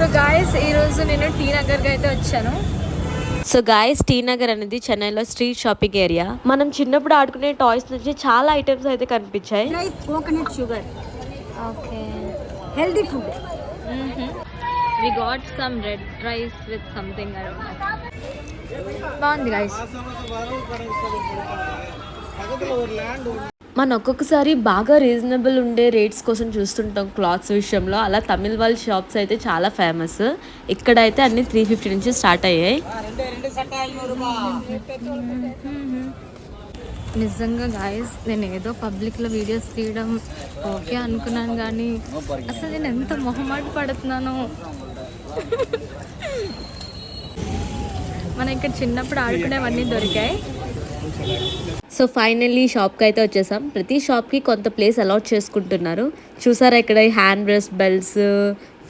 So guys ఈరోజు నేను tea నగర్కి అయితే వచ్చాను. సో గాయస్, టీ నగర్ అనేది చెన్నైలో స్ట్రీట్ షాపింగ్ ఏరియా. మనం చిన్నప్పుడు ఆడుకునే టాయ్స్ నుంచి చాలా ఐటమ్స్ అయితే కనిపించాయి. Coconut sugar, okay, healthy food. We got some red rice with something బాగుంది గాయస్. మనం ఒక్కొక్కసారి బాగా రీజనబుల్ ఉండే రేట్స్ కోసం చూస్తుంటాం క్లాత్స్ విషయంలో. అలా తమిళ్ వాళ్ళ షాప్స్ అయితే చాలా ఫేమస్. ఇక్కడైతే అన్ని 350 నుంచి స్టార్ట్ అయ్యాయి. నిజంగా గాయస్, నేను ఏదో పబ్లిక్లో వీడియోస్ తీయడం ఓకే అనుకున్నాను, కానీ అసలు నేను ఎంత మొహమాట పడుతున్నాను. మన ఇక్కడ చిన్నప్పుడు ఆడుకునేవన్నీ దొరికాయి. సో ఫైనల్లీ షాప్కి అయితే వచ్చేసాం. ప్రతి షాప్కి కొంత ప్లేస్ అలాట్ చేసుకుంటున్నారు. చూసారా ఇక్కడ hand brush, belts,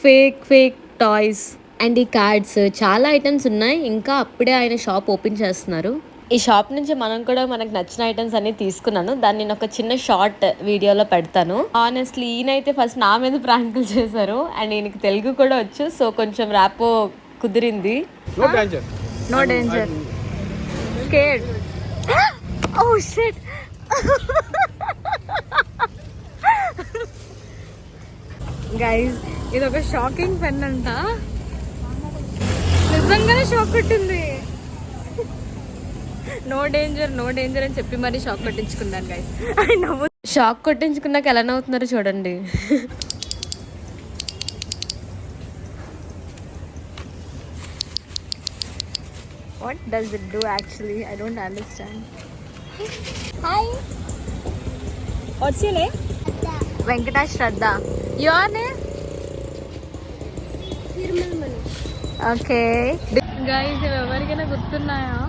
fake toys and ఈ కార్డ్స్, చాలా ఐటమ్స్ ఉన్నాయి. ఇంకా అప్పుడే ఆయన షాప్ ఓపెన్ చేస్తున్నారు. ఈ షాప్ నుంచి మనం కూడా మనకు నచ్చిన ఐటమ్స్ అన్ని తీసుకున్నాను. దాన్ని నేను ఒక చిన్న షార్ట్ వీడియోలో పెడతాను. ఆనెస్ట్లీ ఈయనైతే ఫస్ట్ నా మీద ప్రాంకులు చేశారు అండ్ ఈయనకి తెలుగు కూడా వచ్చు. సో కొంచెం ర్యాపో కుదిరింది. No danger. Scared. Oh shit. Guys, ఇది ఒక షాకింగ్ పెన్ అంట. నిజంగానే షాక్ కొట్టింది. నో డేంజర్ అని చెప్పి మరి షాక్ కొట్టించుకున్నాను గైస్. షాక్ కొట్టించుకున్నాక ఎలా నవ్వుతున్నారో చూడండి. What does it do actually? I don't understand. Hi. What's your name? Venkatesh Shraddha. Your name? Okay. Guys, ఎవరికైనా గుర్తున్నాయా?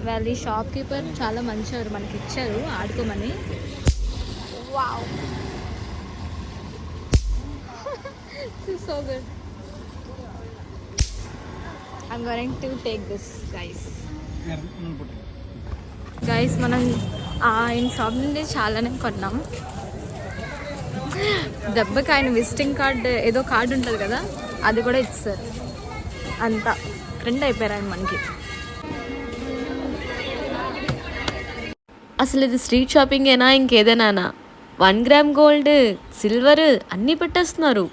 వాళ్ళు ఈ షాప్ కీపర్ చాలా మంచివారు, మనకి ఇచ్చారు ఆడుకోమని. Wow. This is so good. I'm going to take this, guys. మనం ఆయన షాప్ నుండి చాలానే కొన్నాం. దెబ్బకి ఆయన విజిటింగ్ కార్డ్, ఏదో కార్డు ఉంటుంది కదా, అది కూడా ఇస్తారు. అంతా ఫ్రెండ్ అయిపోయారు ఆయన మనకి. అసలు ఇది స్ట్రీట్ షాపింగ్ ఏనా ఇంకేదేనా? 1 గ్రామ్ గోల్డ్, సిల్వర్ అన్నీ పెట్టేస్తున్నారు.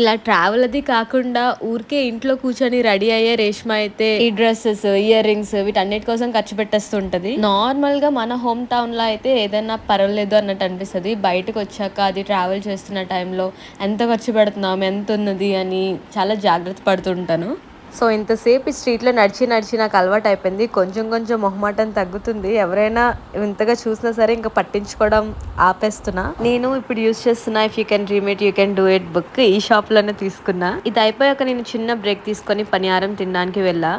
ఇలా ట్రావెల్ అది కాకుండా ఊరికే ఇంట్లో కూర్చొని రెడీ అయ్యే రేష్మ అయితే ఈ డ్రెస్సెస్, ఇయర్ రింగ్స్ వీటన్నిటి కోసం ఖర్చు పెట్టేస్తుంటది. నార్మల్ గా మన హోమ్ టౌన్ లో అయితే ఏదైనా పర్వాలేదు అన్నట్టు అనిపిస్తుంది. బయటకు వచ్చాక అది ట్రావెల్ చేస్తున్న టైంలో ఎంత ఖర్చు పెడుతున్నాం, ఎంత ఉన్నది అని చాలా జాగ్రత్త పడుతుంటాను. సో ఇంతసేపు ఈ స్ట్రీట్లో నడిచి నాకు అలవాటు అయిపోయింది. కొంచెం మొహమాటం తగ్గుతుంది. ఎవరైనా ఇంతగా చూసినా సరే ఇంకా పట్టించుకోవడం ఆపేస్తున్నా. నేను ఇప్పుడు యూజ్ చేస్తున్నా if you can dream it you can do it book ఈ షాప్లోనే తీసుకున్నా. ఇది అయిపోయాక నేను చిన్న బ్రేక్ తీసుకొని పనిహారం తినడానికి వెళ్ళా.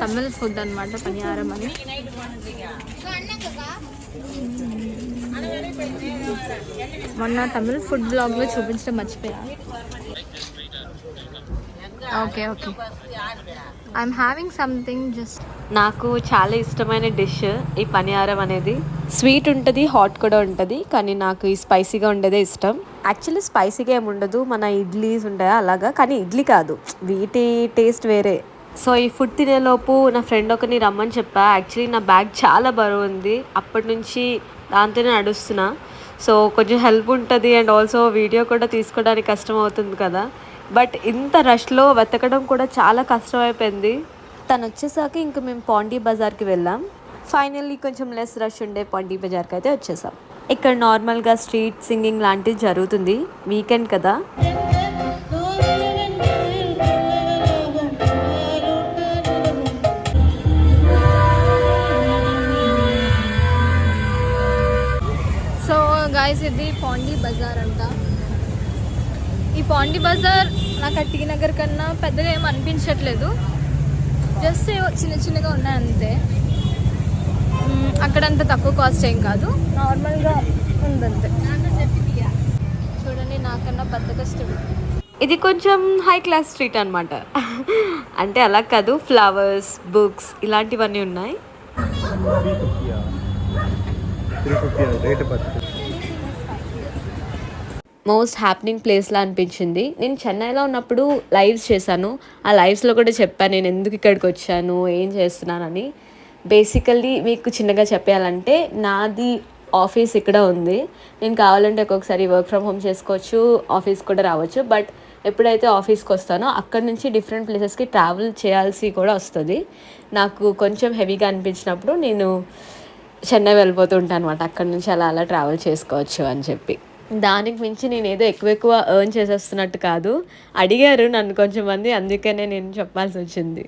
తమిళ్ ఫుడ్ అనమాట పనిహారం అని. మొన్న తమిళ్ ఫుడ్ బ్లాగ్లో చూపించడం మర్చిపోయా. Okay I'm having something just. నాకు చాలా ఇష్టమైన డిష్ ఈ పనిహారం అనేది. స్వీట్ ఉంటుంది, హాట్ కూడా ఉంటుంది, కానీ నాకు ఈ స్పైసీగా ఉండేదే ఇష్టం. యాక్చువల్లీ స్పైసీగా ఏమి ఉండదు, మన ఇడ్లీస్ ఉంటాయా అలాగా, కానీ ఇడ్లీ కాదు, వీటి టేస్ట్ వేరే. సో ఈ ఫుడ్ తినేలోపు నా ఫ్రెండ్ ఒకరిని రమ్మని చెప్పా. యాక్చువల్లీ నా బ్యాగ్ చాలా బరువు ఉంది, అప్పటి నుంచి దాంతోనే నడుస్తున్నా. సో కొంచెం హెల్ప్ ఉంటుంది అండ్ ఆల్సో వీడియో కూడా తీసుకోవడానికి కష్టం అవుతుంది కదా. బట్ ఇంత రష్లో వెతకడం కూడా చాలా కష్టమైపోయింది. తను వచ్చేసాక ఇంక మేము పాండీ బజార్కి వెళ్ళాం. ఫైనల్లీ కొంచెం లెస్ రష్ ఉండే పాండీ బజార్కి అయితే వచ్చేసాం. ఇక్కడ నార్మల్గా స్ట్రీట్ సింగింగ్ లాంటిది జరుగుతుంది, వీకెండ్ కదా. సో గాయస్, ఇది పాండీ బజార్ అంట. ఈ పాండీ బజార్ నాకు ఆ టీ నగర్ కన్నా పెద్దగా ఏం అనిపించట్లేదు. జస్ట్ చిన్నగా ఉన్నాయి అంతే. అక్కడంత తక్కువ కాస్ట్ ఏం కాదు, నార్మల్గా ఉందంతే. చూడండి, నాకన్నా బద్దకస్తుడు. ఇది కొంచెం హై క్లాస్ స్ట్రీట్ అనమాట. అంటే అలా కాదు, ఫ్లవర్స్, బుక్స్ ఇలాంటివన్నీ ఉన్నాయి. మోస్ట్ హ్యాపెనింగ్ ప్లేస్లా అనిపించింది. నేను చెన్నైలో ఉన్నప్పుడు లైవ్స్ చేశాను. ఆ లైవ్స్లో కూడా చెప్పాను నేను ఎందుకు ఇక్కడికి వచ్చాను, ఏం చేస్తున్నానని. బేసికల్లీ మీకు చిన్నగా చెప్పాలంటే నాది ఆఫీస్ ఇక్కడ ఉంది. నేను కావాలంటే ఒక్కొక్కసారి వర్క్ ఫ్రమ్ హోమ్ చేసుకోవచ్చు, ఆఫీస్ కూడా రావచ్చు. బట్ ఎప్పుడైతే ఆఫీస్కి వస్తానో అక్కడ నుంచి డిఫరెంట్ ప్లేసెస్కి ట్రావెల్ చేయాల్సి కూడా వస్తుంది. నాకు కొంచెం హెవీగా అనిపించినప్పుడు నేను చెన్నై వెళ్ళిపోతూ ఉంటాను అనమాట. అక్కడ నుంచి అలా అలా ట్రావెల్ చేసుకోవచ్చు అని చెప్పి. దానికి మించి నేను ఏదో ఎక్కువ ఎర్న్ చేసేస్తున్నట్టు కాదు. అడిగారు నన్ను కొంచెం మంది, అందుకనే నేను చెప్పాల్సి వచ్చింది.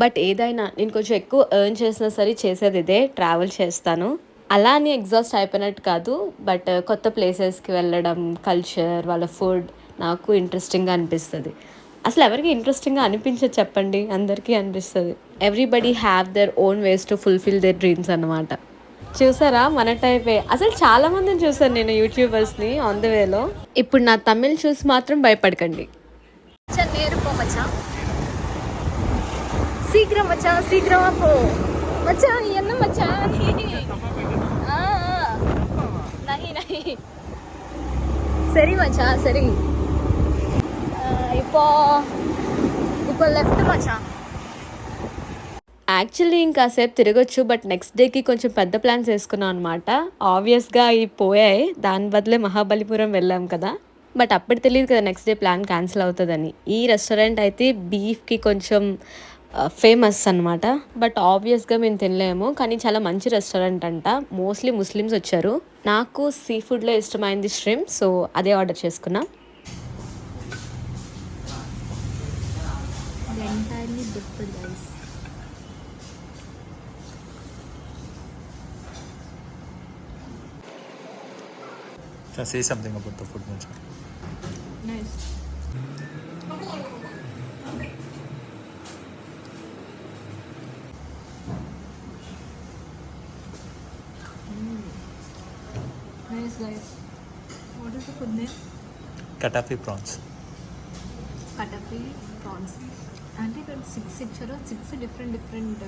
బట్ ఏదైనా నేను కొంచెం ఎక్కువ ఎర్న్ చేసినా సరే చేసేది ఇదే, ట్రావెల్ చేస్తాను. అలా అని ఎగ్జాస్ట్ అయిపోయినట్టు కాదు. బట్ కొత్త ప్లేసెస్కి వెళ్ళడం, కల్చర్, వాళ్ళ ఫుడ్ నాకు ఇంట్రెస్టింగ్గా అనిపిస్తుంది. అసలు ఎవరికి ఇంట్రెస్టింగ్గా అనిపించదు చెప్పండి, అందరికీ అనిపిస్తుంది. Everybody have their own ways to fulfil there dreams అన్నమాట. చూసారా మన టైపే. అసలు చాలా మందిని చూసాను నేను యూట్యూబర్స్ని ఆన్ ద వేలో. ఇప్పుడు నా తమిళ్ చూసి మాత్రం భయపడకండి. நேரு போ மச்சான், சீக்கிரம் மச்சான், சீக்கிரமா போ மச்சான். என்ன மச்சான் நஹி நஹி, சரி மச்சான் சரி. இப்போ இப்போ లెఫ్ట్ మచాన్. యాక్చువల్లీ ఇంకాసేపు తిరగొచ్చు, బట్ నెక్స్ట్ డేకి కొంచెం పెద్ద ప్లాన్స్ వేసుకున్నాం అనమాట. ఆబ్వియస్గా అవి పోయాయి, దాని బదులే మహాబలిపురం వెళ్ళాం కదా. బట్ అప్పుడు తెలియదు కదా నెక్స్ట్ డే ప్లాన్ క్యాన్సిల్ అవుతుందని. ఈ రెస్టారెంట్ అయితే బీఫ్కి కొంచెం ఫేమస్ అనమాట. బట్ ఆబ్వియస్గా మేము తినలేము, కానీ చాలా మంచి రెస్టారెంట్ అంట. మోస్ట్లీ ముస్లిమ్స్ వచ్చారు. నాకు సీ ఫుడ్లో ఇష్టమైంది ష్రిమ్, సో అదే ఆర్డర్ చేసుకున్నా. Entirely different guys. Can I say something about the food, Mocha? Nice. Nice guys. What is the food name? Katafi prawns. Katafi prawns. అంటే ఇక్కడ 6 ఇచ్చారు, 6 డిఫరెంట్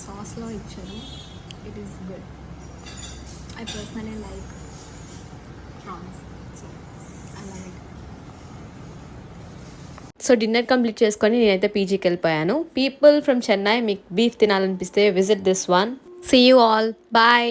సాస్లో ఇచ్చారు. It is good. I personally like prawns, so I like it. So dinner complete చేసుకొని నేనైతే పీజీకి వెళ్ళిపోయాను. People from Chennai, మీకు beef తినాలనిపిస్తే visit this one. See you all, bye.